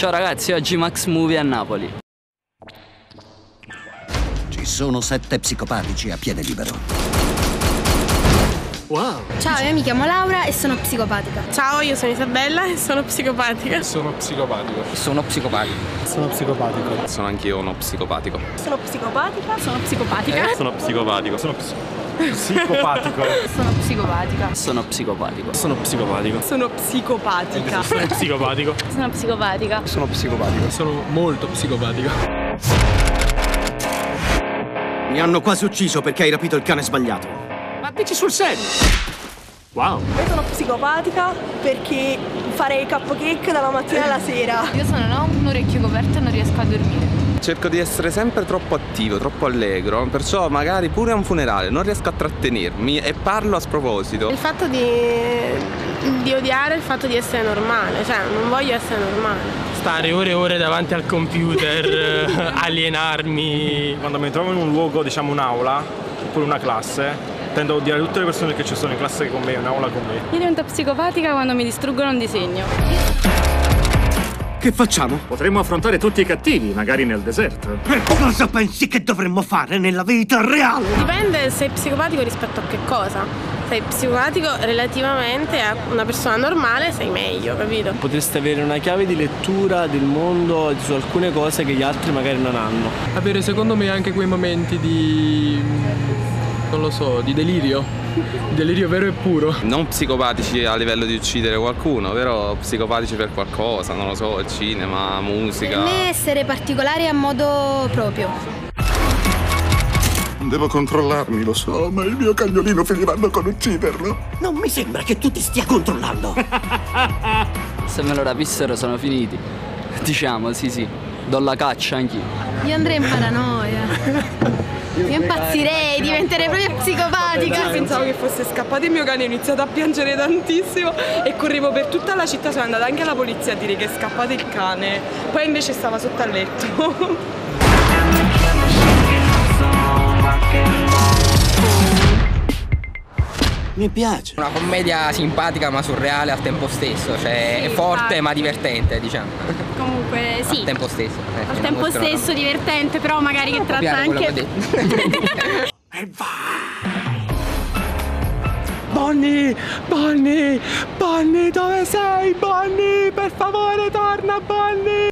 Ciao ragazzi, oggi Max Movie a Napoli. Ci sono 7 psicopatici a piede libero. Wow. Ciao, io mi chiamo Laura e sono psicopatica. Ciao, io sono Isabella e sono psicopatica. Sono psicopatico. Sono psicopatico. Sono psicopatico. Sono anch'io uno psicopatico. Sono psicopatica. Sono psicopatica. Sono psicopatico. Psicopatico. Sono psicopatica. Sono psicopatico. Sono psicopatico. Sono psicopatica. Sono psicopatico. Sono psicopatica. Sono psicopatico. Sono molto psicopatico. Mi hanno quasi ucciso perché hai rapito il cane sbagliato. Ma dici sul serio? Wow. Io sono psicopatica perché farei cupcake dalla mattina alla sera. Io sono non ho un orecchio coperto e non riesco a dormire. Cerco di essere sempre troppo attivo, troppo allegro, perciò magari pure a un funerale non riesco a trattenermi e parlo a sproposito. Il fatto di odiare il fatto di essere normale, cioè non voglio essere normale. Stare ore e ore davanti al computer, alienarmi. Quando mi trovo in un luogo, diciamo un'aula, oppure una classe, tendo a odiare tutte le persone che ci sono in classe con me, in aula con me. Io divento psicopatica quando mi distruggono un disegno. Che facciamo? Potremmo affrontare tutti i cattivi, magari nel deserto. Cosa pensi che dovremmo fare nella vita reale? Dipende se sei psicopatico rispetto a che cosa. Sei psicopatico relativamente a una persona normale, sei meglio, capito? Potreste avere una chiave di lettura del mondo su alcune cose che gli altri magari non hanno. Avere secondo me anche quei momenti di, non lo so, di delirio. Delirio vero e puro. Non psicopatici a livello di uccidere qualcuno, però psicopatici per qualcosa, non lo so, il cinema, musica. Per me essere particolare a modo proprio. Devo controllarmi, lo so, ma il mio cagnolino finiranno con ucciderlo. Non mi sembra che tu ti stia controllando. Se me lo rapissero sono finiti. Diciamo, sì, do la caccia anch'io. Io andrei in paranoia. Io impazzirei, diventerei proprio psicopatica. Pensavo che fosse scappato il mio cane, ho iniziato a piangere tantissimo e correvo per tutta la città, sono andata anche alla polizia a dire che è scappato il cane. Poi invece stava sotto al letto. Mi piace. Una commedia simpatica ma surreale al tempo stesso, cioè Sì, è forte esatto. ma divertente, diciamo. Comunque sì. Al tempo stesso. Al tempo stesso divertente, però magari che tratta anche. Bonnie! Bonnie! Bonnie, dove sei? Bonnie, per favore torna, Bonnie!